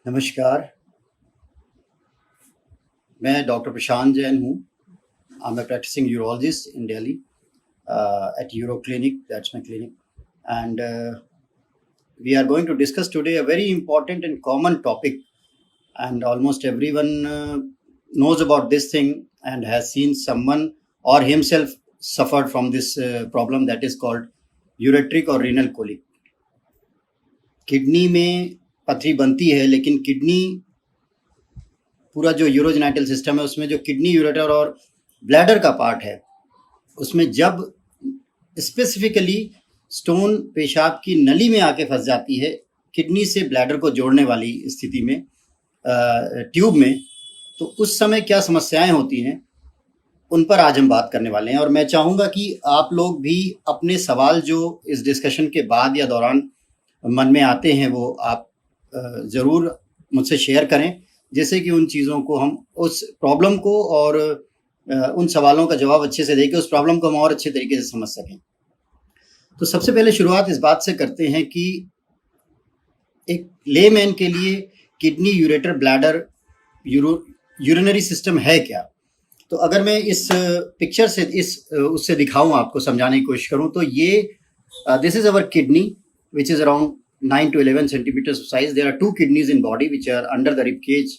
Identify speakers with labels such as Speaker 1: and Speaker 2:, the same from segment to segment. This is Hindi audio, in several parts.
Speaker 1: नमस्कार, मैं डॉक्टर प्रशांत जैन हूँ। I'm a practicing urologist in Delhi at Uro Clinic. That's my clinic. And we are going to discuss today a very important and common topic. And almost everyone knows about this thing and has seen someone or himself suffered from this problem that is called ureteric or renal colic. Kidney में पथरी बनती है, लेकिन किडनी पूरा जो यूरोजेनाइटल सिस्टम है उसमें जो किडनी, यूरेटर और ब्लैडर का पार्ट है, उसमें जब स्पेसिफिकली स्टोन पेशाब की नली में आके फंस जाती है किडनी से ब्लैडर को जोड़ने वाली स्थिति में, ट्यूब में, तो उस समय क्या समस्याएं होती हैं उन पर आज हम बात करने वाले हैं। और मैं चाहूँगा कि आप लोग भी अपने सवाल जो इस डिस्कशन के बाद या दौरान मन में आते हैं वो आप ज़रूर मुझसे शेयर करें, जैसे कि उन चीज़ों को हम उस प्रॉब्लम को और उन सवालों का जवाब अच्छे से देके उस प्रॉब्लम को हम और अच्छे तरीके से समझ सकें। तो सबसे पहले शुरुआत इस बात से करते हैं कि एक लेमैन के लिए kidney, ureter, bladder, urinary system है क्या। तो अगर मैं इस पिक्चर से उससे दिखाऊं, आपको समझाने की कोशिश करूं, तो ये this is our kidney which is around 9 to 11 centimeters of size. There are two kidneys in body which are under the rib cage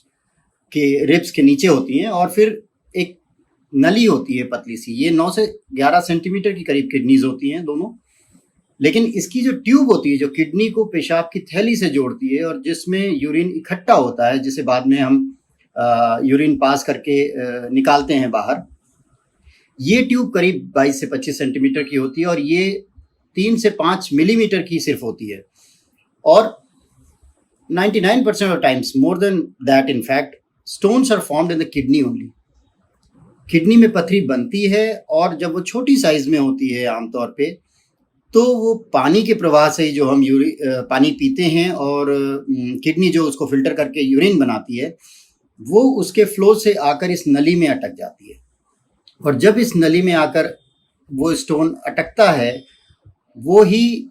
Speaker 1: के रिब्स के नीचे होती हैं, और फिर एक नली होती है पतली सी, ये 9 से 11 सेंटीमीटर की करीब किडनीज होती हैं दोनों। लेकिन इसकी जो ट्यूब होती है जो किडनी को पेशाब की थैली से जोड़ती है और जिसमें यूरिन इकट्ठा होता है, जिसे बाद में हम यूरिन पास करके निकालते हैं बाहर, ये ट्यूब करीब 22 से 25 सेंटीमीटर की होती है और ये 3 से 5 मिलीमीटर की सिर्फ होती है। और 99% of times, more than that in fact, stones are formed in the kidney only. Kidney में पथरी बनती है और जब वो छोटी साइज में होती है आमतौर पे, तो वो पानी के प्रवाह से ही, जो हम पानी पीते हैं और किडनी जो उसको फिल्टर करके यूरिन बनाती है, वो उसके फ्लो से आकर इस नली में अटक जाती है। और जब इस नली में आकर वो स्टोन अटकता है, वो ही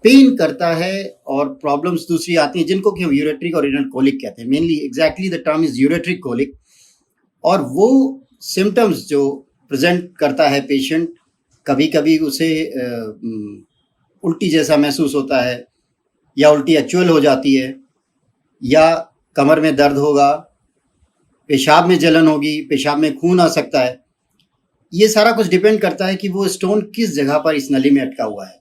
Speaker 1: पेन करता है और प्रॉब्लम्स दूसरी आती हैं जिनको कि हम यूरेट्रिक और रीनल कोलिक कहते हैं। Mainly exactly the term is ureteric colic. और वो सिम्टम्स जो प्रेजेंट करता है पेशेंट, कभी कभी उसे उल्टी जैसा महसूस होता है, या उल्टी एक्चुअल हो जाती है, या कमर में दर्द होगा, पेशाब में जलन होगी, पेशाब में खून आ सकता है। ये सारा कुछ डिपेंड करता है कि वो स्टोन किस जगह पर इस नली में अटका हुआ है।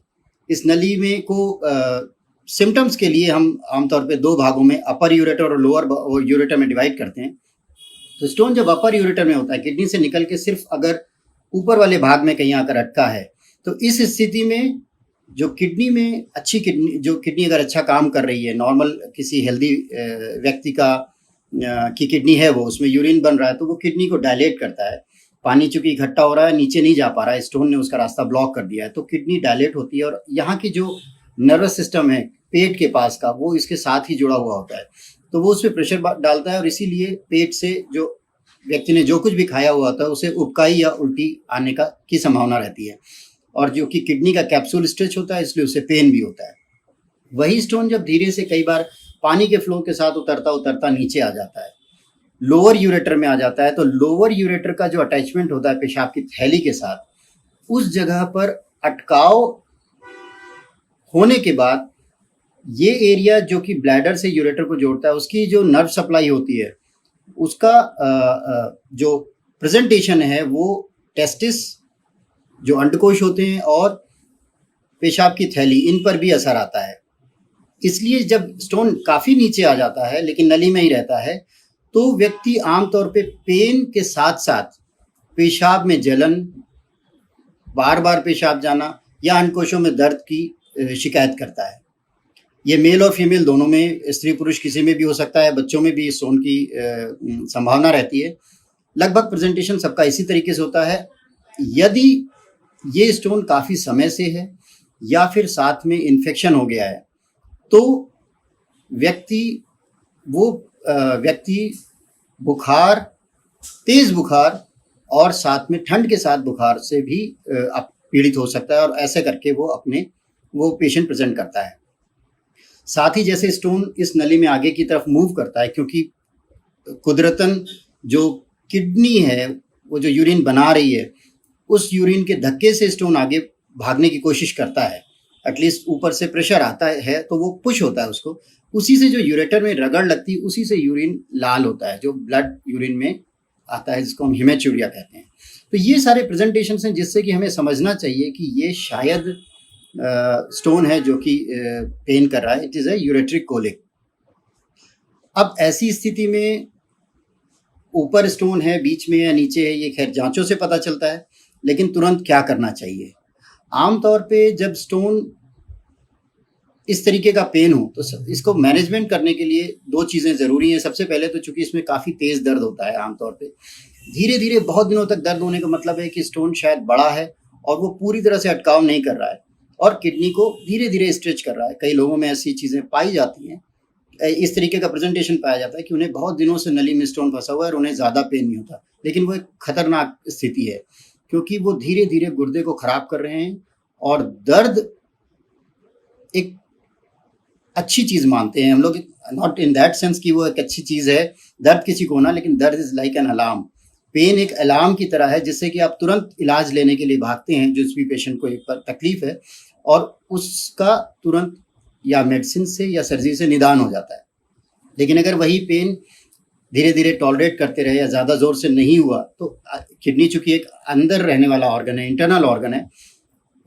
Speaker 1: इस नली में को सिम्टम्स के लिए हम आमतौर पे दो भागों में, अपर यूरेटर और लोअर यूरेटर में डिवाइड करते हैं। तो स्टोन जब अपर यूरेटर में होता है, किडनी से निकल के सिर्फ अगर ऊपर वाले भाग में कहीं आकर अटका है, तो इस स्थिति में जो किडनी में अच्छी किडनी अगर अच्छा काम कर रही है, नॉर्मल किसी हेल्दी व्यक्ति की किडनी है, वो उसमें यूरिन बन रहा है, तो वो किडनी को डायलेट करता है। पानी चूंकि इकट्ठा हो रहा है, नीचे नहीं जा पा रहा है, स्टोन ने उसका रास्ता ब्लॉक कर दिया है, तो किडनी डायलेट होती है। और यहाँ की जो नर्वस सिस्टम है पेट के पास का, वो इसके साथ ही जुड़ा हुआ होता है, तो वो उस पर प्रेशर डालता है और इसीलिए पेट से जो व्यक्ति ने जो कुछ भी खाया हुआ होता है उसे उबकाई या उल्टी आने की संभावना रहती है। और जो कि किडनी का कैप्सूल स्ट्रेच होता है, इसलिए उसे पेन भी होता है। वही स्टोन जब धीरे से कई बार पानी के फ्लो के साथ उतरता उतरता नीचे आ जाता है, लोअर यूरेटर में आ जाता है, तो लोअर यूरेटर का जो अटैचमेंट होता है पेशाब की थैली के साथ, उस जगह पर अटकाव होने के बाद ये एरिया जो कि ब्लैडर से यूरेटर को जोड़ता है, उसकी जो नर्व सप्लाई होती है, उसका जो प्रेजेंटेशन है वो टेस्टिस, जो अंडकोश होते हैं, और पेशाब की थैली, इन पर भी असर आता है। इसलिए जब स्टोन काफ़ी नीचे आ जाता है लेकिन नली में ही रहता है, तो व्यक्ति आमतौर पे पेन के साथ साथ पेशाब में जलन, बार बार पेशाब जाना, या अंडकोशों में दर्द की शिकायत करता है। ये मेल और फीमेल दोनों में, स्त्री पुरुष किसी में भी हो सकता है, बच्चों में भी स्टोन की संभावना रहती है। लगभग प्रेजेंटेशन सबका इसी तरीके से होता है। यदि ये स्टोन काफ़ी समय से है या फिर साथ में इन्फेक्शन हो गया है, तो व्यक्ति बुखार, तेज बुखार और साथ में ठंड के साथ बुखार से भी पीड़ित हो सकता है, और ऐसे करके वो पेशेंट प्रेजेंट करता है। साथ ही जैसे स्टोन इस नली में आगे की तरफ मूव करता है, क्योंकि कुदरतन जो किडनी है वो जो यूरिन बना रही है, उस यूरिन के धक्के से स्टोन आगे भागने की कोशिश करता है। एटलीस्ट ऊपर से प्रेशर आता है तो वो पुश होता है उसको, उसी से जो यूरेटर में रगड़ लगती है उसी से यूरिन लाल होता है, जो ब्लड यूरिन में आता है, जिसको हम हेमेचूरिया कहते हैं। तो ये सारे प्रेजेंटेशंस हैं जिससे कि हमें समझना चाहिए कि ये शायद स्टोन है जो कि पेन कर रहा है। It is a ureteric colic. अब ऐसी स्थिति में ऊपर स्टोन है, बीच में या नीचे है, ये खैर जांचों से पता चलता है, लेकिन तुरंत क्या करना चाहिए? आमतौर पे जब स्टोन इस तरीके का पेन हो तो इसको मैनेजमेंट करने के लिए दो चीज़ें ज़रूरी हैं। सबसे पहले तो चूंकि इसमें काफ़ी तेज़ दर्द होता है आमतौर पे, धीरे धीरे बहुत दिनों तक दर्द होने का मतलब है कि स्टोन शायद बड़ा है और वो पूरी तरह से अटकाव नहीं कर रहा है और किडनी को धीरे धीरे स्ट्रेच कर रहा है। कई लोगों में ऐसी चीज़ें पाई जाती हैं, इस तरीके का प्रेजेंटेशन पाया जाता है कि उन्हें बहुत दिनों से नली में स्टोन फंसा हुआ है और उन्हें ज़्यादा पेन नहीं होता, लेकिन वो एक खतरनाक स्थिति है क्योंकि वो धीरे धीरे गुर्दे को खराब कर रहे हैं। और दर्द एक अच्छी चीज़ मानते हैं हम लोग, नॉट इन दैट सेंस कि वो एक अच्छी चीज़ है दर्द किसी को होना, लेकिन दर्द is like an alarm. Pain एक अलार्म की तरह है जिससे कि आप तुरंत इलाज लेने के लिए भागते हैं, जिस भी पेशेंट को एक तकलीफ है, और उसका तुरंत या मेडिसिन से या सर्जरी से निदान हो जाता है। लेकिन अगर वही पेन धीरे धीरे टॉलरेट करते रहे या ज़्यादा ज़ोर से नहीं हुआ तो किडनी चूँकि एक अंदर रहने वाला ऑर्गन है, इंटरनल ऑर्गन है,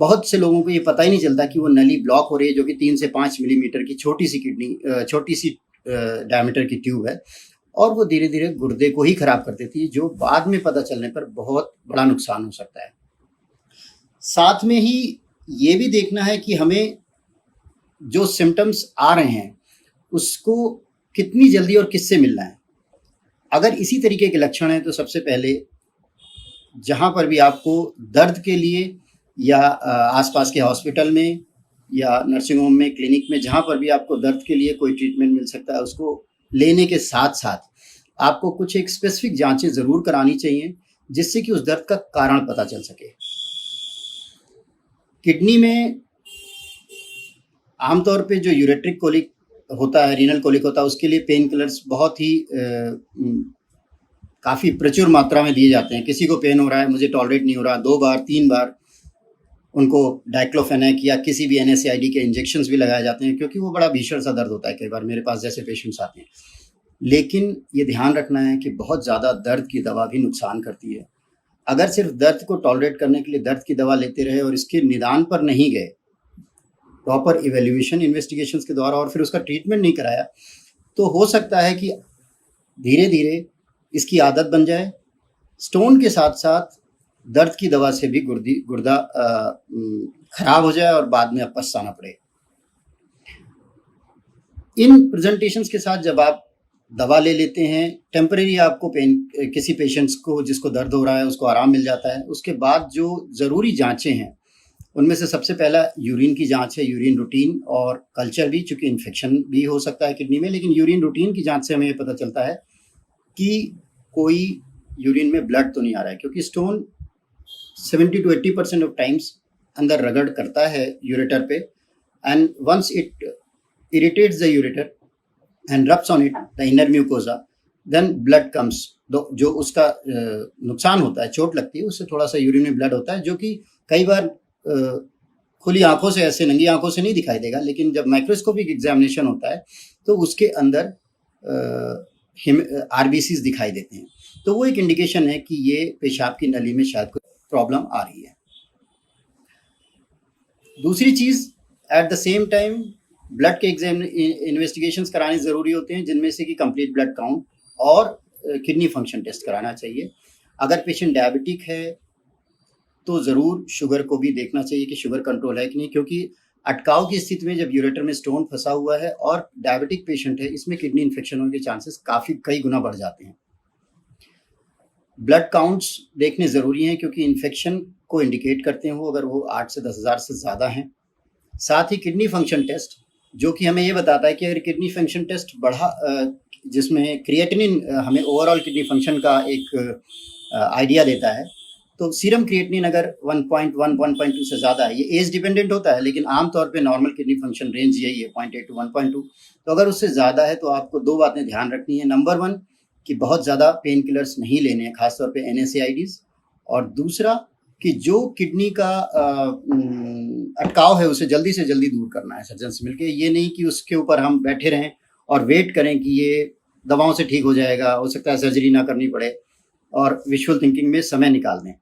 Speaker 1: बहुत से लोगों को ये पता ही नहीं चलता कि वो नली ब्लॉक हो रही है, जो कि 3 से 5 मिलीमीटर की छोटी सी डायमीटर की ट्यूब है, और वो धीरे धीरे गुर्दे को ही खराब कर देती है, जो बाद में पता चलने पर बहुत बड़ा नुकसान हो सकता है। साथ में ही ये भी देखना है कि हमें जो सिम्टम्स आ रहे हैं उसको कितनी जल्दी और किससे मिलना है। अगर इसी तरीके के लक्षण हैं तो सबसे पहले जहाँ पर भी आपको दर्द के लिए या आसपास के हॉस्पिटल में या नर्सिंग होम में, क्लिनिक में, जहाँ पर भी आपको दर्द के लिए कोई ट्रीटमेंट मिल सकता है, उसको लेने के साथ साथ आपको कुछ एक स्पेसिफिक जांचें ज़रूर करानी चाहिए जिससे कि उस दर्द का कारण पता चल सके। किडनी में आमतौर पे जो यूरेट्रिक कोलिक होता है, रीनल कोलिक होता है, उसके लिए पेन किलर्स बहुत ही काफ़ी प्रचुर मात्रा में दिए जाते हैं। किसी को पेन हो रहा है, मुझे टॉलरेट नहीं हो रहा, 2 बार 3 बार उनको डाइक्लोफेनेक या किसी भी NSAID के इंजेक्शंस भी लगाए जाते हैं, क्योंकि वो बड़ा भीषण सा दर्द होता है। कई बार मेरे पास जैसे पेशेंट्स आते हैं, लेकिन ये ध्यान रखना है कि बहुत ज़्यादा दर्द की दवा भी नुकसान करती है। अगर सिर्फ दर्द को टॉलरेट करने के लिए दर्द की दवा लेते रहे और इसके निदान पर नहीं गए, प्रॉपर इवेल्युएशन इन्वेस्टिगेशंस के द्वारा, और फिर उसका ट्रीटमेंट नहीं कराया, तो हो सकता है कि धीरे धीरे इसकी आदत बन जाए। स्टोन के साथ साथ दर्द की दवा से भी गुर्दा खराब हो जाए और बाद में पछताना पड़े। इन प्रेजेंटेशंस के साथ जब आप दवा ले लेते हैं, टेम्परेरी आपको पेन, किसी पेशेंट्स को जिसको दर्द हो रहा है उसको आराम मिल जाता है, उसके बाद जो ज़रूरी जांचें हैं उनमें से सबसे पहला यूरिन की जांच है, यूरिन रूटीन और कल्चर भी, चूँकि इन्फेक्शन भी हो सकता है किडनी में, लेकिन यूरिन रूटीन की जांच से हमें पता चलता है कि कोई यूरिन में ब्लड तो नहीं आ रहा है, क्योंकि स्टोन 70 to 80% ऑफ टाइम्स अंदर रगड़ करता है यूरेटर पे, and once it irritates the ureter and rubs on it the inner mucosa, then blood comes. जो उसका नुकसान होता है, चोट लगती है, उससे थोड़ा सा यूरिन में ब्लड होता है, जो कि कई बार खुली आंखों से, ऐसे नंगी आंखों से नहीं दिखाई देगा, लेकिन जब माइक्रोस्कोपिक एग्जामिनेशन होता है तो उसके अंदर RBCs दिखाई देते हैं, तो वो एक इंडिकेशन है कि ये पेशाब की नली में शायद कोई प्रॉब्लम आ रही है। दूसरी चीज़, at the same time blood के इन्वेस्टिगेशंस कराने ज़रूरी होते हैं, जिनमें से कि कंप्लीट ब्लड काउंट और किडनी फंक्शन टेस्ट कराना चाहिए। अगर पेशेंट डायबिटिक है तो ज़रूर शुगर को भी देखना चाहिए कि शुगर कंट्रोल है कि नहीं, क्योंकि अटकाव की स्थिति में जब यूरेटर में स्टोन फंसा हुआ है और डायबिटिक पेशेंट है, इसमें किडनी इन्फेक्शन होने के चांसेस कई गुना बढ़ जाते हैं। ब्लड काउंट्स देखने ज़रूरी हैं क्योंकि इन्फेक्शन को इंडिकेट करते हैं वो, अगर वो 8 से 10 हज़ार से ज़्यादा हैं। साथ ही किडनी फंक्शन टेस्ट, जो कि हमें ये बताता है कि अगर किडनी फंक्शन टेस्ट बढ़ा, जिसमें क्रिएटिनिन हमें ओवरऑल किडनी फंक्शन का एक आइडिया देता है, तो सीरम क्रिएटिनिन अगर 1.1 1.2 से ज़्यादा है, ये एज डिपेंडेंट होता है लेकिन आमतौर पे नॉर्मल किडनी फंक्शन रेंज यही है 0.8 टू 1.2। तो अगर उससे ज़्यादा है तो आपको 2 बातें ध्यान रखनी है। नंबर 1 कि बहुत ज़्यादा पेन किलर्स नहीं लेने हैं, खासतौर पे NSAIDs। और दूसरा कि जो किडनी का अटकाव है उसे जल्दी से जल्दी दूर करना है सर्जन से मिलके। ये नहीं कि उसके ऊपर हम बैठे रहें और वेट करें कि ये दवाओं से ठीक हो जाएगा, हो सकता है सर्जरी ना करनी पड़े, और विजुअल थिंकिंग में समय निकाल दें।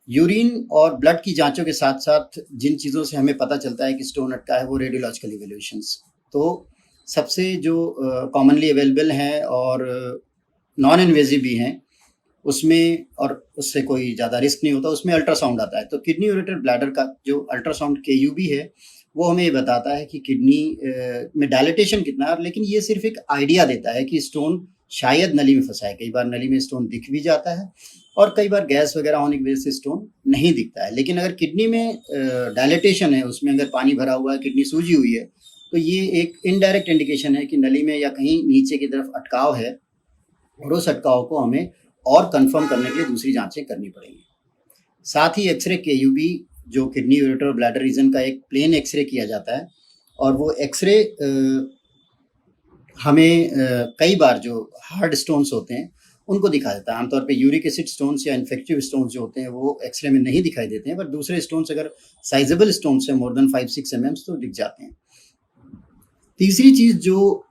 Speaker 1: यूरिन और ब्लड की जांचों के साथ साथ जिन चीज़ों से हमें पता चलता है कि स्टोन अटका है वो रेडियोलॉजिकल इवेल्यूएशंस। तो सबसे जो कॉमनली अवेलेबल हैं और नॉन इन्वेजिव भी हैं उसमें, और उससे कोई ज़्यादा रिस्क नहीं होता, उसमें अल्ट्रासाउंड आता है। तो किडनी यूरेटर ब्लैडर का जो अल्ट्रासाउंड KUB है वो हमें ये बताता है कि किडनी में डायलिटेशन कितना है, लेकिन ये सिर्फ एक आइडिया देता है कि स्टोन शायद नली में फंसा है। कई बार नली में स्टोन दिख भी जाता है और कई बार गैस वगैरह होने की वजह से स्टोन नहीं दिखता है। लेकिन अगर किडनी में डायलिटेशन है, उसमें अगर पानी भरा हुआ है, किडनी सूजी हुई है, तो ये एक इनडायरेक्ट इंडिकेशन है कि नली में या कहीं नीचे की तरफ अटकाव है, और उस अटकाव को हमें और कंफर्म करने के लिए दूसरी जांचें करनी पड़ेंगी। साथ ही एक्सरे KUB जो किडनी यूरेटर और ब्लैडर रीजन का एक प्लेन एक्सरे किया जाता है, और वो एक्सरे हमें कई बार जो हार्ड स्टोन्स होते हैं उनको दिखा देता है। आमतौर पे यूरिक एसिड स्टोन्स या इन्फेक्टिव स्टोन्स जो होते हैं वो एक्सरे में नहीं दिखाई देते हैं, पर दूसरे स्टोन्स अगर साइजेबल स्टोन्स है मोर देन 5-6 mm तो दिख जाते हैं। तीसरी चीज़ जो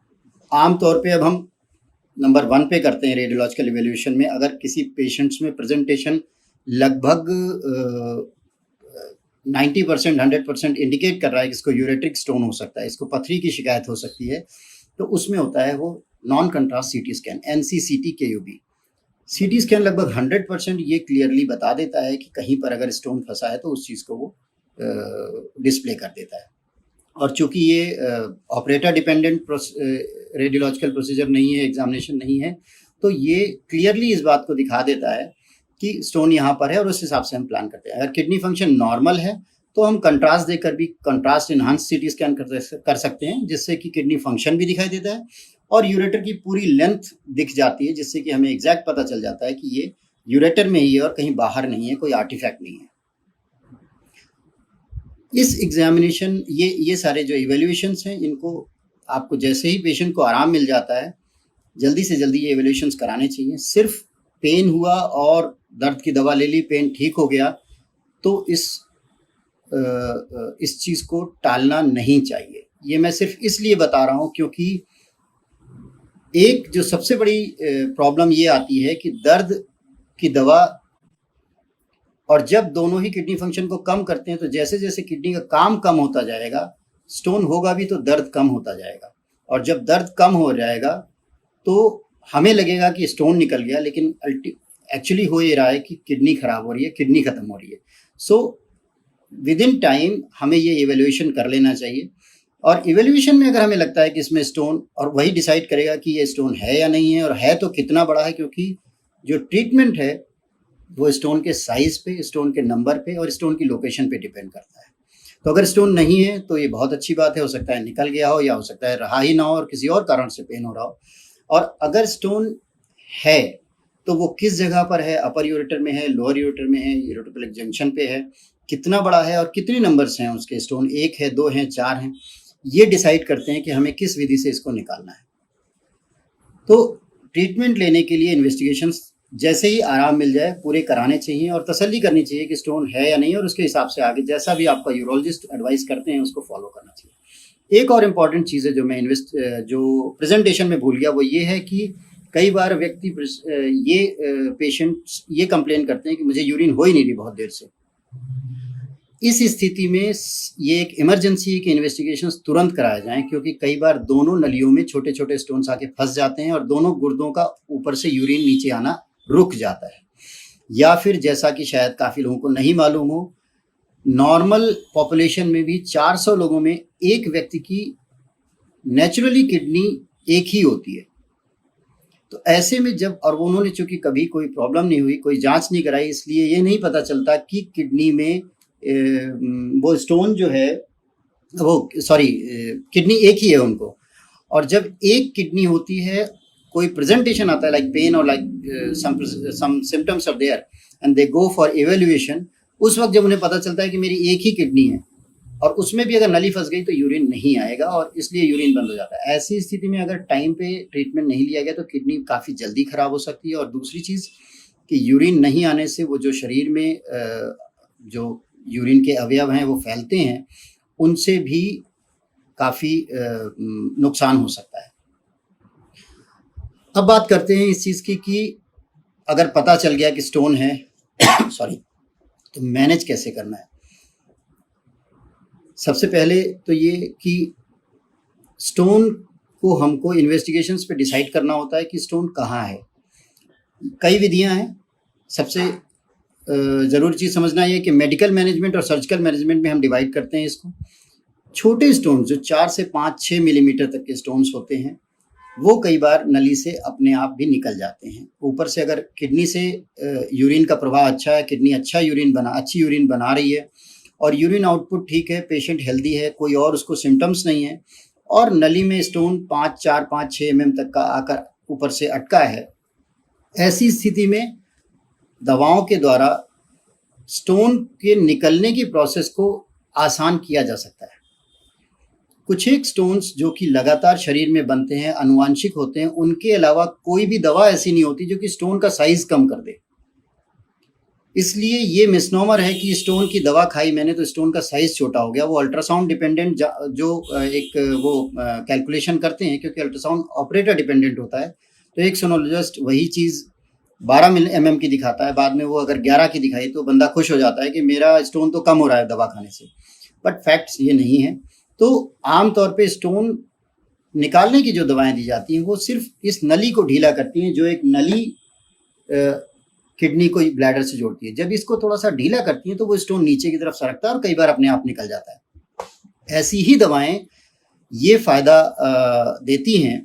Speaker 1: आमतौर पे अब हम नंबर 1 पे करते हैं रेडियोलॉजिकल इवेल्यूएशन में, अगर किसी पेशेंट्स में प्रेजेंटेशन लगभग 90% 100% इंडिकेट कर रहा है कि इसको यूरेट्रिक स्टोन हो सकता है, इसको पथरी की शिकायत हो सकती है, तो उसमें होता है वो non contrast CT scan, NC-CT KUB। CT scan लगभग 100% ये क्लियरली बता देता है कि कहीं पर अगर स्टोन फंसा है तो उस चीज़ को वो डिस्प्ले कर देता है। और चूंकि ये ऑपरेटर डिपेंडेंट रेडियोलॉजिकल प्रोसीजर नहीं है, एग्जामिनेशन नहीं है, तो ये क्लियरली इस बात को दिखा देता है कि स्टोन यहाँ पर है और उस हिसाब से हम प्लान करते हैं। अगर किडनी फंक्शन नॉर्मल है तो हम कंट्रास्ट देकर भी कंट्रास्ट इनहांस CT स्कैन कर सकते हैं, जिससे कि किडनी फंक्शन भी दिखाई देता है और यूरेटर की पूरी लेंथ दिख जाती है, जिससे कि हमें एग्जैक्ट पता चल जाता है कि ये यूरेटर में ही है और कहीं बाहर नहीं है, कोई आर्टिफैक्ट नहीं है। इस एग्जामिनेशन ये सारे जो इवेल्यूएशंस हैं, इनको आपको जैसे ही पेशेंट को आराम मिल जाता है जल्दी से जल्दी ये इवेल्यूएशंस कराने चाहिए। सिर्फ पेन हुआ और दर्द की दवा ले ली, पेन ठीक हो गया, तो इस चीज़ को टालना नहीं चाहिए। ये मैं सिर्फ इसलिए बता रहा हूँ क्योंकि एक जो सबसे बड़ी प्रॉब्लम ये आती है कि दर्द की दवा, और जब दोनों ही किडनी फंक्शन को कम करते हैं तो जैसे जैसे किडनी का काम कम होता जाएगा, स्टोन होगा भी तो दर्द कम होता जाएगा, और जब दर्द कम हो जाएगा तो हमें लगेगा कि स्टोन निकल गया, लेकिन एक्चुअली हो ये रहा है कि किडनी खराब हो रही है, किडनी खत्म हो रही है। सो विद इन टाइम हमें ये इवेल्यूएशन कर लेना चाहिए, और इवेल्यूएशन में अगर हमें लगता है कि इसमें स्टोन, और वही डिसाइड करेगा कि ये स्टोन है या नहीं है, और है तो कितना बड़ा है, क्योंकि जो ट्रीटमेंट है वो स्टोन के साइज पे, स्टोन के नंबर पे और स्टोन की लोकेशन पे डिपेंड करता है। तो अगर स्टोन नहीं है तो ये बहुत अच्छी बात है, हो सकता है निकल गया हो या हो सकता है रहा ही ना हो और किसी और कारण से पेन हो रहा हो। और अगर स्टोन है तो वो किस जगह पर है, अपर यूरेटर में है, लोअर यूरेटर में है, यूरेटोपेलिक जंक्शन पे है, कितना बड़ा है और कितने नंबर्स हैं उसके, स्टोन 1 है, 2 हैं, 4 हैं, ये डिसाइड करते हैं कि हमें किस विधि से इसको निकालना है। तो ट्रीटमेंट लेने के लिए इन्वेस्टिगेशंस जैसे ही आराम मिल जाए पूरे कराने चाहिए, और तसल्ली करनी चाहिए कि स्टोन है या नहीं, और उसके हिसाब से आगे जैसा भी आपका यूरोलॉजिस्ट एडवाइस करते हैं उसको फॉलो करना चाहिए। एक और इम्पॉर्टेंट चीज़ है जो प्रेजेंटेशन में भूल गया, वो ये है कि कई बार व्यक्ति पेशेंट्स ये कंप्लेन करते हैं कि मुझे यूरिन हो ही नहीं रही बहुत देर से। इस स्थिति में ये एक इमरजेंसी है कि इन्वेस्टिगेशंस तुरंत कराए जाएं, क्योंकि कई बार दोनों नलियों में छोटे छोटे स्टोन्स आके फंस जाते हैं और दोनों गुर्दों का ऊपर से यूरिन नीचे आना रुक जाता है। या फिर जैसा कि शायद काफ़ी लोगों को नहीं मालूम हो, नॉर्मल पॉपुलेशन में भी 400 लोगों में एक व्यक्ति की नेचुरली किडनी एक ही होती है। तो ऐसे में जब, और उन्होंने चूंकि कभी कोई प्रॉब्लम नहीं हुई, कोई जांच नहीं कराई, इसलिए ये नहीं पता चलता कि किडनी में वो स्टोन जो है वो, सॉरी, किडनी एक ही है उनको। और जब एक किडनी होती है कोई प्रेजेंटेशन आता है लाइक पेन और like some symptoms are there and they go for evaluation, उस वक्त जब उन्हें पता चलता है कि मेरी एक ही किडनी है और उसमें भी अगर नली फंस गई तो यूरिन नहीं आएगा और इसलिए यूरिन बंद हो जाता है। ऐसी स्थिति में अगर टाइम पे ट्रीटमेंट नहीं लिया गया तो किडनी काफ़ी जल्दी खराब हो सकती है। और दूसरी चीज़ कि यूरिन नहीं आने से वो जो शरीर में जो यूरिन के अवयव हैं वो फैलते हैं, उनसे भी काफ़ी नुकसान हो सकता है। अब बात करते हैं इस चीज़ की कि अगर पता चल गया कि स्टोन है सॉरी, तो मैनेज कैसे करना है। सबसे पहले तो ये कि स्टोन को हमको इन्वेस्टिगेशंस पे डिसाइड करना होता है कि स्टोन कहाँ है। कई विधियां हैं। सबसे ज़रूरी चीज़ समझना ये कि मेडिकल मैनेजमेंट और सर्जिकल मैनेजमेंट में हम डिवाइड करते हैं इसको। छोटे स्टोन जो 4 से 5-6 मिलीमीटर तक के स्टोन्स होते हैं वो कई बार नली से अपने आप भी निकल जाते हैं। ऊपर से अगर किडनी से यूरिन का प्रवाह अच्छा है, किडनी अच्छी यूरिन बना रही है और यूरिन आउटपुट ठीक है, पेशेंट हेल्दी है, कोई और उसको सिम्टम्स नहीं है और नली में स्टोन 5-6 mm तक का आकर ऊपर से अटका है, ऐसी स्थिति में दवाओं के द्वारा स्टोन के निकलने की प्रोसेस को आसान किया जा सकता है। कुछ एक स्टोन्स जो कि लगातार शरीर में बनते हैं, आनुवांशिक होते हैं, उनके अलावा कोई भी दवा ऐसी नहीं होती जो कि स्टोन का साइज कम कर दे। इसलिए ये मिसनोमर है कि स्टोन की दवा खाई मैंने तो स्टोन का साइज छोटा हो गया। वो अल्ट्रासाउंड डिपेंडेंट जो एक वो कैलकुलेशन करते हैं, क्योंकि अल्ट्रासाउंड ऑपरेटर डिपेंडेंट होता है, तो एक सोनोलॉजिस्ट वही चीज़ 12 mm की दिखाता है, बाद में वो अगर 11 की दिखाई तो बंदा खुश हो जाता है कि मेरा स्टोन तो कम हो रहा है दवा खाने से, बट फैक्ट्स ये नहीं है। तो आमतौर पे स्टोन निकालने की जो दवाएं दी जाती हैं वो सिर्फ इस नली को ढीला करती हैं, जो एक नली किडनी को ब्लैडर से जोड़ती है। जब इसको थोड़ा सा ढीला करती हैं तो वो स्टोन नीचे की तरफ सरकता है और कई बार अपने आप निकल जाता है। ऐसी ही दवाएं ये फायदा देती हैं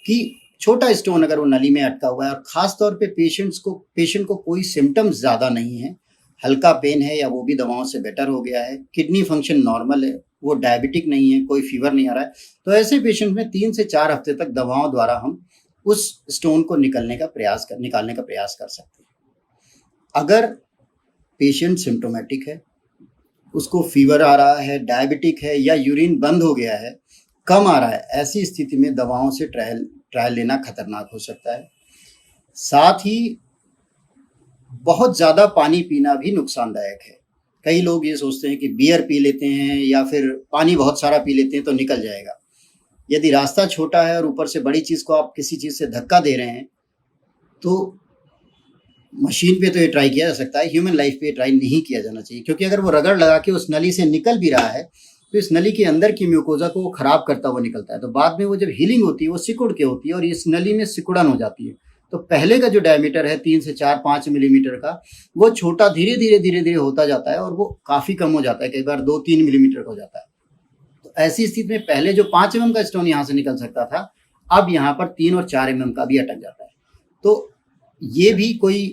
Speaker 1: कि छोटा स्टोन अगर वो नली में अटका हुआ है और ख़ास तौर पे पेशेंट को कोई सिम्टम्स ज़्यादा नहीं है, हल्का पेन है या वो भी दवाओं से बेटर हो गया है, किडनी फंक्शन नॉर्मल है, वो डायबिटिक नहीं है, कोई फीवर नहीं आ रहा है, तो ऐसे पेशेंट में 3 से 4 हफ्ते तक दवाओं द्वारा हम उस स्टोन को निकालने का प्रयास कर सकते हैं। अगर पेशेंट सिम्टोमेटिक है, उसको फीवर आ रहा है, डायबिटिक है या यूरिन बंद हो गया है, कम आ रहा है, ऐसी स्थिति में दवाओं से ट्रायल लेना खतरनाक हो सकता है। साथ ही बहुत ज़्यादा पानी पीना भी नुकसानदायक है। कई लोग ये सोचते हैं कि बियर पी लेते हैं या फिर पानी बहुत सारा पी लेते हैं तो निकल जाएगा। यदि रास्ता छोटा है और ऊपर से बड़ी चीज़ को आप किसी चीज़ से धक्का दे रहे हैं तो मशीन पे तो ये ट्राई किया जा सकता है, ह्यूमन लाइफ पे ट्राई नहीं किया जाना चाहिए, क्योंकि अगर वो रगड़ लगा के उस नली से निकल भी रहा है तो इस नली के अंदर की म्यूकोजा को वो खराब करता हुआ निकलता है, तो बाद में वो जब हीलिंग होती है वो सिकुड़ के होती है और इस नली में सिकुड़न हो जाती है। तो पहले का जो डायमीटर है 3 से 4-5 मिलीमीटर का, वो छोटा धीरे धीरे होता जाता है और वो काफ़ी कम हो जाता है, कई बार 2-3 मिलीमीटर का हो जाता है। तो ऐसी स्थिति में पहले जो 5 mm का स्टोन यहाँ से निकल सकता था, अब यहाँ पर 3 और 4 mm का भी अटक जाता है। तो ये भी कोई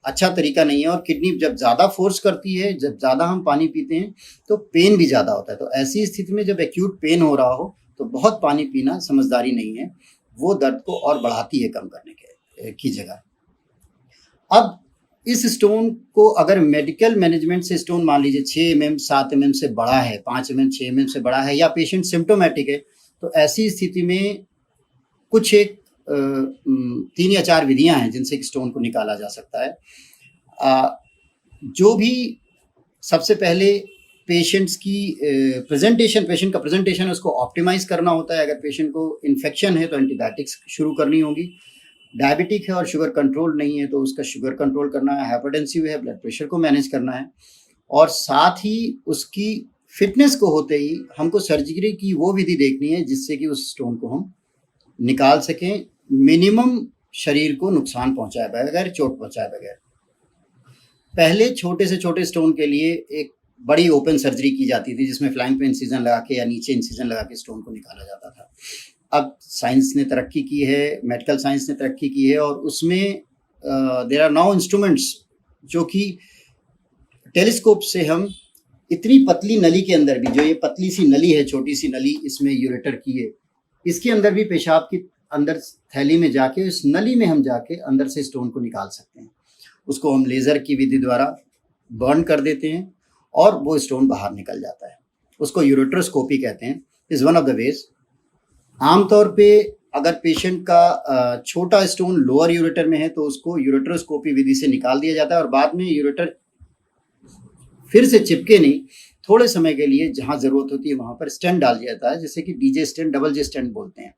Speaker 1: अच्छा तरीका नहीं है और किडनी जब ज़्यादा फोर्स करती है, जब ज़्यादा हम पानी पीते हैं तो पेन भी ज़्यादा होता है। तो ऐसी स्थिति में जब एक्यूट पेन हो रहा हो तो बहुत पानी पीना समझदारी नहीं है, वो दर्द को और बढ़ाती है कम करने की जगह। अब इस स्टोन को अगर मेडिकल मैनेजमेंट से स्टोन मान लीजिए 6 mm 7 mm से बड़ा है, 5 mm 6 mm से बड़ा है या पेशेंट सिम्टोमेटिक है, तो ऐसी स्थिति में कुछ एक 3 या 4 विधियां हैं जिनसे स्टोन को निकाला जा सकता है। जो भी सबसे पहले पेशेंट का प्रेजेंटेशन उसको ऑप्टिमाइज करना होता है। अगर पेशेंट को इन्फेक्शन है तो एंटीबायोटिक्स शुरू करनी होगी, डायबिटिक है और शुगर कंट्रोल नहीं है तो उसका शुगर कंट्रोल करना है, हाइपरटेंसिव है ब्लड प्रेशर को मैनेज करना है, और साथ ही उसकी फिटनेस को होते ही हमको सर्जरी की वो विधि देखनी है जिससे कि उस स्टोन को हम निकाल सकें, मिनिमम शरीर को नुकसान पहुंचाए बगैर, चोट पहुंचाए बगैर। पहले छोटे से छोटे स्टोन के लिए एक बड़ी ओपन सर्जरी की जाती थी जिसमें फ्लैंक पे इंसिजन लगा के या नीचे इंसिजन लगा के स्टोन को निकाला जाता था। अब साइंस ने तरक्की की है, मेडिकल साइंस ने तरक्की की है और उसमें देयर आर नाउ इंस्ट्रूमेंट्स जो कि टेलीस्कोप से हम इतनी पतली नली के अंदर भी, जो ये पतली सी नली है, छोटी सी नली इसमें यूरेटर की है, इसके अंदर भी पेशाब की अंदर थैली में जाके इस नली में हम जाके अंदर से स्टोन को निकाल सकते हैं। उसको हम लेज़र की विधि द्वारा बर्न कर देते हैं और वो स्टोन बाहर निकल जाता है। उसको यूरेट्रोस्कोपी कहते हैं, is one of the ways. आमतौर पे अगर पेशेंट का छोटा स्टोन लोअर यूरेटर में है तो उसको यूरेट्रोस्कोपी विधि से निकाल दिया जाता है और बाद में यूरेटर फिर से चिपके नहीं, थोड़े समय के लिए जहाँ ज़रूरत होती है वहाँ पर स्टेंट डाल दिया जाता है, जिसे कि डीजे स्टेंट, डबल जे स्टेंट बोलते हैं।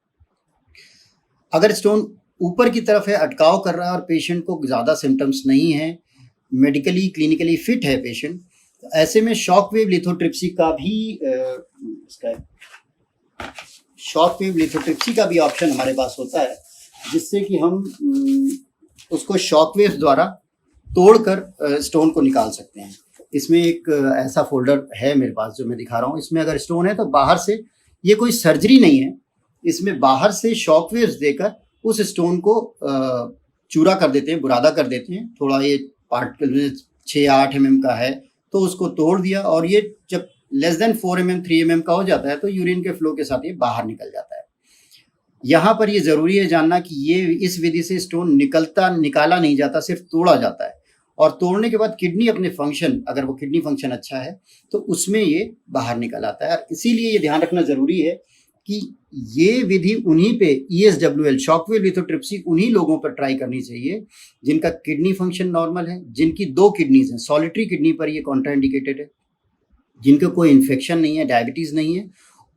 Speaker 1: अगर स्टोन ऊपर की तरफ है, अटकाव कर रहा है और पेशेंट को ज़्यादा सिम्टम्स नहीं है, मेडिकली क्लिनिकली फिट है पेशेंट, तो ऐसे में शॉक वेव लिथोट्रिप्सी का भी ऑप्शन हमारे पास होता है, जिससे कि हम उसको शॉक वेव द्वारा तोड़कर स्टोन को निकाल सकते हैं। इसमें एक ऐसा फोल्डर है मेरे पास जो मैं दिखा रहा हूँ। इसमें अगर स्टोन है तो बाहर से, ये कोई सर्जरी नहीं है, इसमें बाहर से शॉक वेव्स देकर उस स्टोन को चूरा कर देते हैं, बुरादा कर देते हैं। थोड़ा ये पार्टिकल 6-8 mm का है तो उसको तोड़ दिया और ये जब लेस देन 4 mm 3 mm का हो जाता है तो यूरिन के फ्लो के साथ ये बाहर निकल जाता है। यहाँ पर ये ज़रूरी है जानना कि ये इस विधि से स्टोन निकाला नहीं जाता, सिर्फ तोड़ा जाता है। और तोड़ने के बाद किडनी अपने फंक्शन, अगर वो किडनी फंक्शन अच्छा है तो उसमें ये बाहर निकल आता है। और इसीलिए ये ध्यान रखना ज़रूरी है कि ये विधि उन्हीं पे ESWL शॉकवेव लिथोट्रिप्सी उन्हीं लोगों पर ट्राई करनी चाहिए जिनका किडनी फंक्शन नॉर्मल है, जिनकी 2 किडनीज हैं। सॉलिटरी किडनी पर ये कॉन्ट्राइंडिकेटेड है, जिनको कोई इन्फेक्शन नहीं है, डायबिटीज़ नहीं है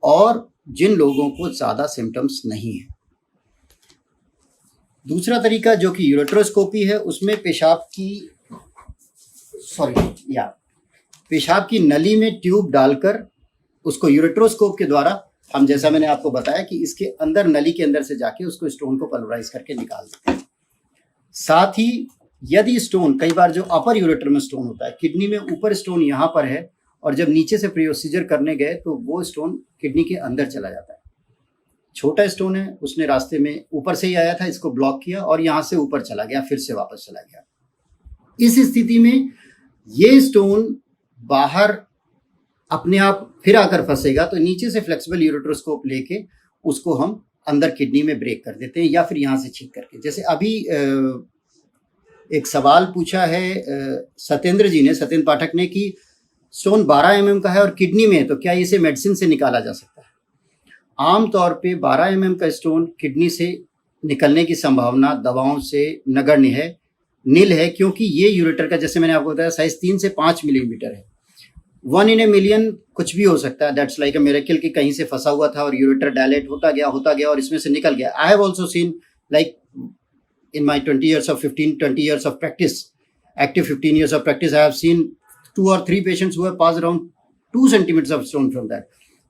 Speaker 1: और जिन लोगों को ज़्यादा सिम्टम्स नहीं है। दूसरा तरीका जो कि यूरेट्रोस्कोपी है, उसमें पेशाब की नली में ट्यूब डालकर उसको यूरेट्रोस्कोप के द्वारा हम, जैसा मैंने आपको बताया कि इसके अंदर, नली के अंदर से जाके उसको स्टोन को पल्वराइज करके निकाल देते हैं। साथ ही यदि स्टोन, कई बार जो अपर यूरेटर में स्टोन होता है, किडनी में ऊपर स्टोन यहाँ पर है और जब नीचे से प्रोसीजर करने गए तो वो स्टोन किडनी के अंदर चला जाता है। छोटा स्टोन है, उसने रास्ते में ऊपर से ही आया था, इसको ब्लॉक किया और यहाँ से ऊपर चला गया, फिर से वापस चला गया। इस स्थिति में ये स्टोन बाहर अपने आप फिर आकर फंसेगा तो नीचे से फ्लेक्सिबल यूरेट्रोस्कोप लेके उसको हम अंदर किडनी में ब्रेक कर देते हैं या फिर यहाँ से छींक करके। जैसे अभी एक सवाल पूछा है सत्येंद्र जी ने, सत्येंद्र पाठक ने, कि स्टोन 12 mm का है और किडनी में है तो क्या इसे मेडिसिन से निकाला जा सकता है? आमतौर पे 12 mm का स्टोन किडनी से निकलने की संभावना दवाओं से नगण्य है, नील है, क्योंकि ये यूरेटर का, जैसे मैंने आपको बताया, साइज 3 से 5 मिलीमीटर है। 1 in a million कुछ भी हो सकता है। दैट्स लाइक अ मिरेकल कि कहीं से फंसा हुआ था और यूरेटर डायलेट होता गया और इसमें से निकल गया। I have also seen, like in my 20 years of practice, active 15 years of practice, I have seen 2 or 3 patients who have passed around 2 centimeters of stone from that.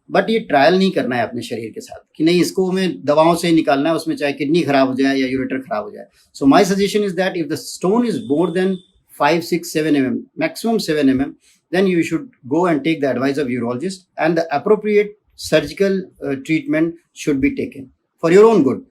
Speaker 1: But ये ट्रायल नहीं करना है अपने शरीर के साथ कि नहीं इसको हमें दवाओं से निकालना है, उसमें चाहे किडनी खराब हो जाए या यूरेटर खराब हो जाए। So my suggestion is that if the stone is more than 5, 6, 7 mm, maximum 7 mm, then you should go and take the advice of urologist and the appropriate surgical treatment should be taken for your own good.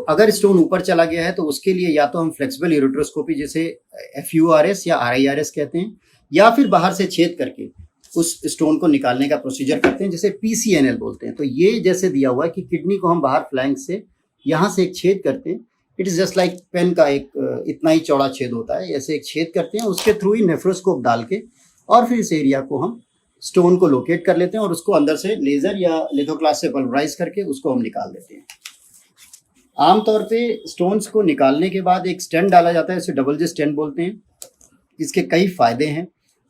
Speaker 1: अगर स्टोन ऊपर चला गया है तो उसके लिए या तो हम फ्लेक्सिबल यूरेट्रोस्कोपी, जैसे FURS या RIRS कहते हैं, या फिर बाहर से छेद करके उस स्टोन को निकालने का प्रोसीजर करते हैं, जैसे PCNL बोलते हैं। तो ये जैसे दिया हुआ है कि किडनी को हम बाहर फ्लैंक से यहाँ से एक छेद करते हैं, it is just like pain का एक इतना ही चौड़ा छेद होता है, ऐसे एक छेद करते हैं, उसके थ्रू ही नेफ्रोस्कोप डाल के और फिर इस एरिया को हम स्टोन को लोकेट कर लेते हैं और उसको अंदर से लेज़र या लिथोक्लास से पल्वराइज करके उसको हम निकाल देते हैं। आमतौर पे स्टोन्स को निकालने के बाद एक स्टेंट डाला जाता है, इसे डबल जे स्टेंट बोलते हैं। इसके कई फ़ायदे हैं,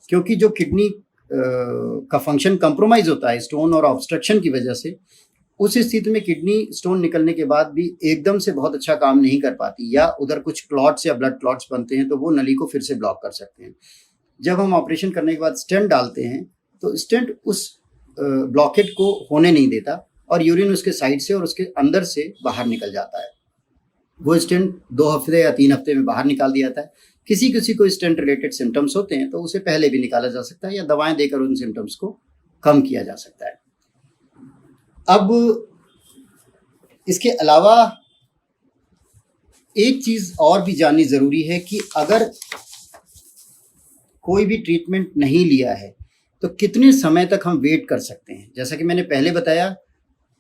Speaker 1: क्योंकि जो किडनी का फंक्शन कंप्रोमाइज़ होता है स्टोन और ऑब्स्ट्रक्शन की वजह से, उस स्थिति में किडनी स्टोन निकलने के बाद भी एकदम से बहुत अच्छा काम नहीं कर पाती, या उधर कुछ क्लॉट्स या ब्लड क्लॉट्स बनते हैं तो वो नली को फिर से ब्लॉक कर सकते हैं। जब हम ऑपरेशन करने के बाद स्टेंट डालते हैं तो स्टेंट उस ब्लॉकेट को होने नहीं देता और यूरिन उसके साइड से और उसके अंदर से बाहर निकल जाता है। वो स्टेंट 2 हफ्ते या 3 हफ्ते में बाहर निकाल दिया जाता है। किसी किसी को स्टेंट रिलेटेड सिम्टम्स होते हैं तो उसे पहले भी निकाला जा सकता है या दवाएं देकर उन सिम्टम्स को कम किया जा सकता है। अब इसके अलावा एक चीज़ और भी जाननी ज़रूरी है कि अगर कोई भी ट्रीटमेंट नहीं लिया है तो कितने समय तक हम वेट कर सकते हैं। जैसा कि मैंने पहले बताया,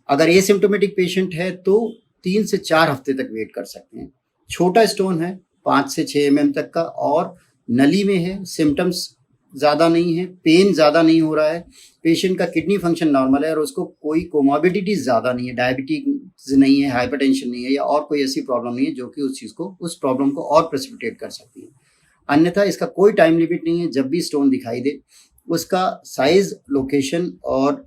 Speaker 1: अगर एसिम्प्टोमेटिक पेशेंट है तो 3 से 4 हफ्ते तक वेट कर सकते हैं। छोटा स्टोन है 5 से 6 mm तक का और नली में है, सिम्टम्स ज़्यादा नहीं है, पेन ज़्यादा नहीं हो रहा है, पेशेंट का किडनी फंक्शन नॉर्मल है और उसको कोई कोमॉर्बिडिटीज ज़्यादा नहीं है, डायबिटीज नहीं है, हाइपरटेंशन नहीं है या और कोई ऐसी प्रॉब्लम नहीं है जो कि उस प्रॉब्लम को और प्रेसिपिटेट कर सकती है। अन्यथा इसका कोई टाइम लिमिट नहीं है। जब भी स्टोन दिखाई दे उसका साइज, लोकेशन और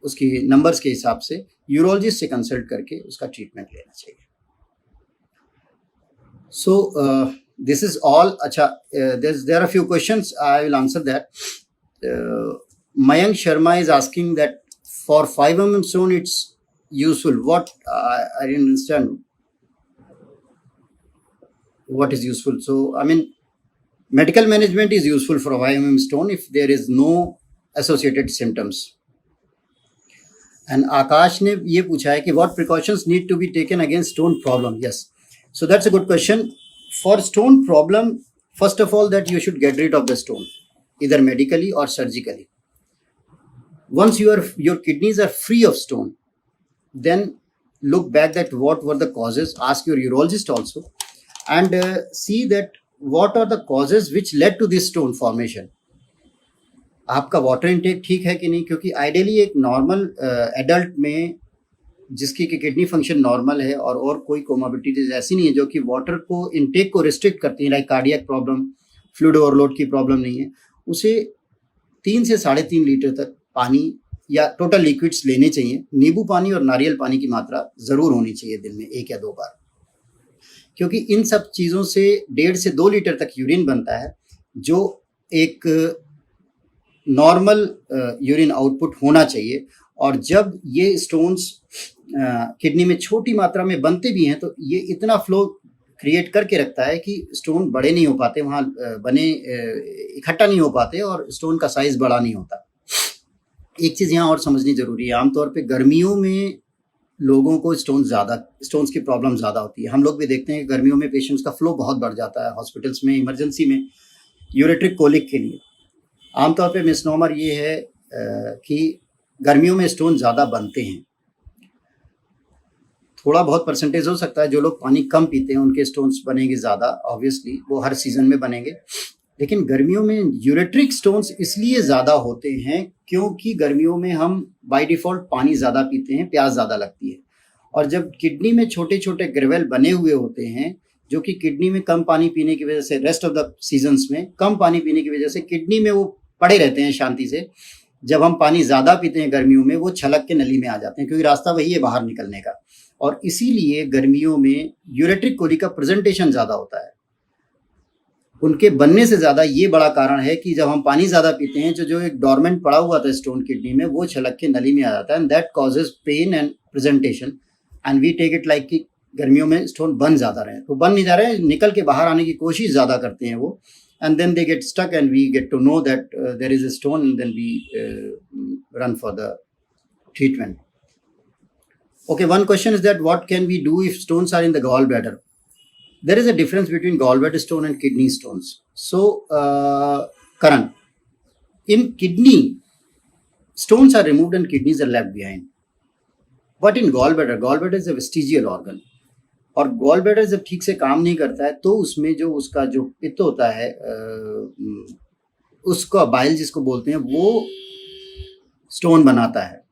Speaker 1: उसकी नंबर्स के हिसाब से यूरोलॉजिस्ट से कंसल्ट करके उसका ट्रीटमेंट लेना चाहिए। सो this is all. Acha, there are a few questions. I will answer that. Mayank Sharma is asking that for 5 mm stone it's useful. What I didn't understand. What is useful? So I mean, medical management is useful for a 5 mm stone if there is no associated symptoms. And Akash ने ये पूछा है कि what precautions need to be taken against stone problem? Yes. So that's a good question. For stone problem, first of all, that you should get rid of the stone, either medically or surgically. Once your kidneys are free of stone, then look back at what were the causes. Ask your urologist also, and see that what are the causes which led to this stone formation. आपका वाटर इनटेक ठीक है कि नहीं, क्योंकि आइडियली एक नॉर्मल एडल्ट में जिसकी कि किडनी फंक्शन नॉर्मल है और कोई कोमॉर्बिडिटीज ऐसी नहीं है जो कि वाटर को इनटेक को रिस्ट्रिक्ट करती है, like cardiac problem, fluid overload की प्रॉब्लम नहीं है, उसे 3 से 3.5 लीटर तक पानी या टोटल लिक्विड्स लेने चाहिए। नींबू पानी और नारियल पानी की मात्रा ज़रूर होनी चाहिए दिन में 1 या 2 बार, क्योंकि इन सब चीज़ों से 1.5 से 2 लीटर तक यूरिन बनता है, जो एक नॉर्मल यूरिन आउटपुट होना चाहिए। और जब ये स्टोन्स किडनी में छोटी मात्रा में बनते भी हैं तो ये इतना फ्लो क्रिएट करके रखता है कि स्टोन बड़े नहीं हो पाते, वहाँ बने इकट्ठा नहीं हो पाते और स्टोन का साइज बड़ा नहीं होता। एक चीज़ यहाँ और समझनी ज़रूरी है, आमतौर पे गर्मियों में लोगों को स्टोन्स की प्रॉब्लम ज़्यादा होती है। हम लोग भी देखते हैं कि गर्मियों में पेशेंट्स का फ्लो बहुत बढ़ जाता है हॉस्पिटल्स में, इमरजेंसी में, यूरेट्रिक कोलिक के लिए। आमतौर पे मिसनोमर ये है कि गर्मियों में स्टोन ज़्यादा बनते हैं। थोड़ा बहुत परसेंटेज हो सकता है, जो लोग पानी कम पीते हैं उनके स्टोन्स बनेंगे ज़्यादा, ऑब्वियसली वो हर सीज़न में बनेंगे। लेकिन गर्मियों में यूरेट्रिक स्टोन्स इसलिए ज़्यादा होते हैं क्योंकि गर्मियों में हम बाय डिफ़ॉल्ट पानी ज़्यादा पीते हैं, प्यास ज़्यादा लगती है, और जब किडनी में छोटे छोटे ग्रेवल बने हुए होते हैं जो कि किडनी में कम पानी पीने की वजह से, रेस्ट ऑफ द सीजन्स में कम पानी पीने की वजह से किडनी में वो पड़े रहते हैं शांति से। जब हम पानी ज़्यादा पीते हैं गर्मियों में, वो छलक के नली में आ जाते हैं, क्योंकि रास्ता वही है बाहर निकलने का, और इसीलिए गर्मियों में यूरेट्रिक कोलिक का प्रेजेंटेशन ज़्यादा होता है। उनके बनने से ज़्यादा ये बड़ा कारण है कि जब हम पानी ज़्यादा पीते हैं जो एक डॉर्मेंट पड़ा हुआ था स्टोन किडनी में, वो छलक के नली में आ जाता है, and that causes pain and presentation, and we take it like कि गर्मियों में स्टोन बन ज़्यादा रहे, तो बन नहीं जा रहे हैं, निकल के बाहर आने की कोशिश ज़्यादा करते हैं वो, and then they get stuck and we get to know that there is a stone, and then we run for the treatment. Okay, one question is that what can we do if stones are in the gallbladder? There is a difference between gallbladder stone and kidney stones. So Karan, in kidney, stones are removed and kidneys are left behind, but in gallbladder is a vestigial organ, और गॉल ब्लैडर जब ठीक से काम नहीं करता है तो उसमें जो उसका जो पित्त होता है, उसका बाइल जिसको बोलते हैं, वो स्टोन बनाता है।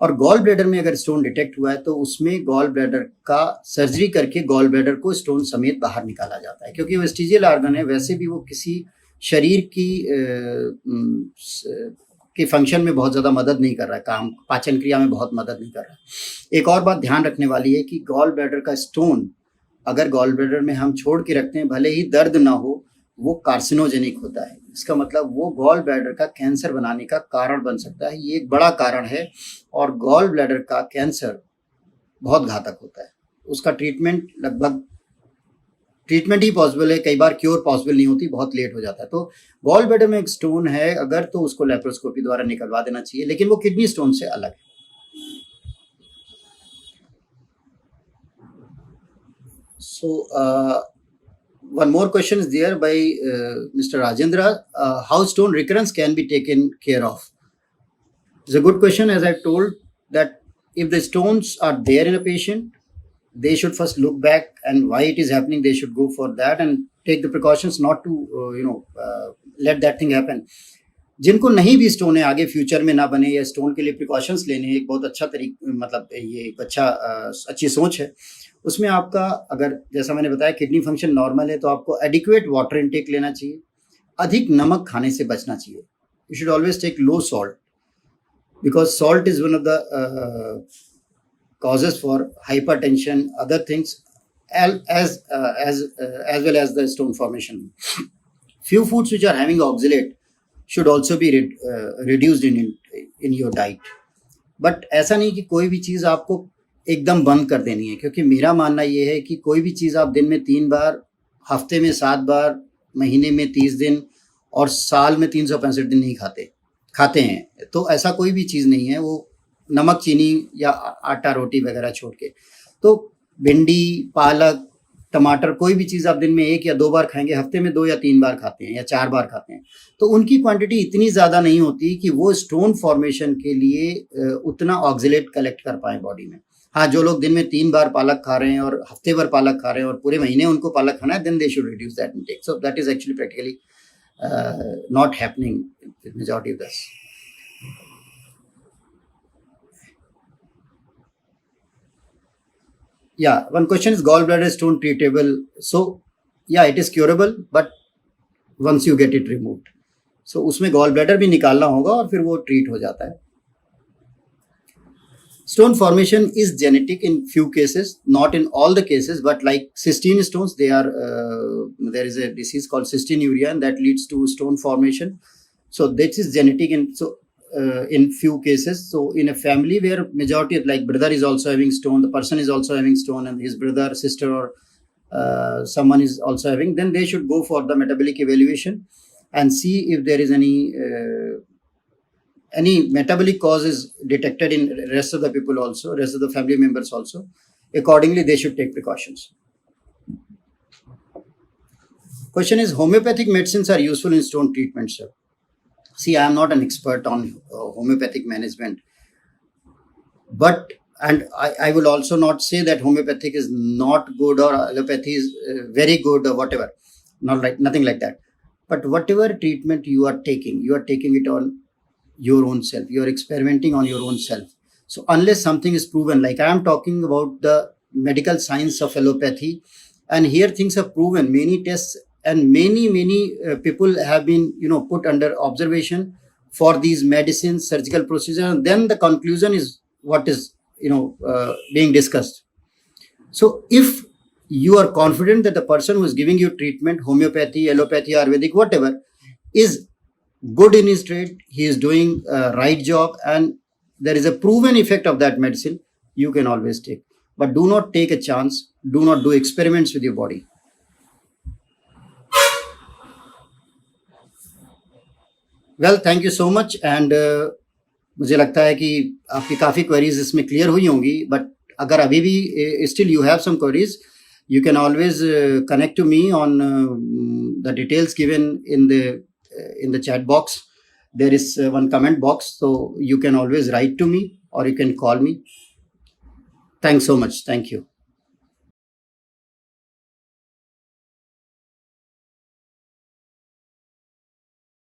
Speaker 1: और गॉल ब्लैडर में अगर स्टोन डिटेक्ट हुआ है तो उसमें गॉल ब्लैडर का सर्जरी करके गॉल ब्लैडर को स्टोन समेत बाहर निकाला जाता है, क्योंकि वेस्टिजियल ऑर्गन है, वैसे भी वो किसी शरीर के फंक्शन में बहुत ज़्यादा मदद नहीं कर रहा है, काम पाचन क्रिया में बहुत मदद नहीं कर रहा है। एक और बात ध्यान रखने वाली है कि गॉल ब्लैडर का स्टोन अगर गॉल ब्लैडर में हम छोड़ के रखते हैं, भले ही दर्द ना हो, वो कार्सिनोजेनिक होता है। इसका मतलब वो गॉल ब्लैडर का कैंसर बनाने का कारण बन सकता है, ये एक बड़ा कारण है, और गॉल ब्लैडर का कैंसर बहुत घातक होता है। उसका ट्रीटमेंट ही पॉसिबल है, कई बार क्योर पॉसिबल नहीं होती, बहुत लेट हो जाता है। तो गॉल ब्लैडर में एक स्टोन है अगर, तो उसको लेप्रोस्कोपी द्वारा निकलवा देना चाहिए, लेकिन वो किडनी स्टोन से अलग है। So one more question is there by Mr. Rajendra. How stone recurrence can be taken care of? It's a good question. As I told that if the stones are there in a patient, they should first look back and why it is happening. They should go for that and take the precautions not to let that thing happen. जिनको नहीं भी स्टोन है, आगे फ्यूचर में ना बने, या स्टोन के लिए प्रिकॉशंस लेने, एक बहुत अच्छा मतलब ये एक अच्छी सोच है। उसमें आपका, अगर जैसा मैंने बताया किडनी फंक्शन नॉर्मल है, तो आपको एडिक्वेट वाटर इनटेक लेना चाहिए, अधिक नमक खाने से बचना चाहिए। You should always take low salt, because salt is one of the causes for hypertension, other things, as well as the stone formation. Few foods which are having oxalate should also be reduced in your diet. But ऐसा नहीं कि कोई भी चीज़ आपको एकदम बंद कर देनी है, क्योंकि मेरा मानना ये है कि कोई भी चीज़ आप दिन में 3 बार, हफ्ते में 7 बार, महीने में 30 दिन और साल में 365 दिन नहीं खाते हैं, तो ऐसा कोई भी चीज़ नहीं है वो नमक, चीनी या आटा रोटी वगैरह छोड़ के। तो भिंडी, पालक, टमाटर, कोई भी चीज़ आप दिन में 1 या 2 बार खाएंगे, हफ्ते में 2 या 3 बार खाते हैं या 4 बार खाते हैं, तो उनकी क्वांटिटी इतनी ज़्यादा नहीं होती कि वो स्टोन फॉर्मेशन के लिए उतना ऑक्सीलेट कलेक्ट कर पाए बॉडी में। हाँ, जो लोग दिन में 3 बार पालक खा रहे हैं और हफ्ते भर पालक खा रहे हैं और पूरे महीने उनको पालक खाना है, then they should reduce that intake. So that is actually practically not happening with majority of this. Yeah, one question is gallbladder stone treatable? So yeah, it is curable, but once you get it removed. So उसमें gallbladder भी निकालना होगा और फिर वो treat हो जाता है। Stone formation is genetic in few cases, not in all the cases, but like cystine stones, there is a disease called cystinuria, and that leads to stone formation. So this is genetic, and in few cases. So in a family where majority, like brother is also having stone, the person is also having stone, and his brother, sister, or someone is also having, then they should go for the metabolic evaluation and see if there is any metabolic cause is detected in rest of the people also, rest of the family members also. Accordingly, they should take precautions. Question is, homeopathic medicines are useful in stone treatment, sir? See, I am not an expert on homeopathic management, but I will also not say that homeopathic is not good or allopathy is very good or whatever. Nothing like that. But whatever treatment you are taking it on your own self. You are experimenting on your own self. So unless something is proven, like I am talking about the medical science of allopathy, and here things are proven, many tests, and many people have been put under observation for these medicines, surgical procedure, and then the conclusion is what is being discussed. So if you are confident that the person who is giving you treatment, homeopathy, allopathy, Ayurvedic, whatever, is good in his trade, he is doing a right job, and there is a proven effect of that medicine, you can always take. But do not take a chance, do not do experiments with your body. Well, thank you so much, and मुझे लगता है कि आपकी काफ़ी क्वेरीज इसमें क्लियर हुई होंगी, बट अगर अभी भी still you have some queries, you can always connect to me on the details given in the chat box. There is one comment box, so you can always write to me or you can call me. Thanks so much. Thank you.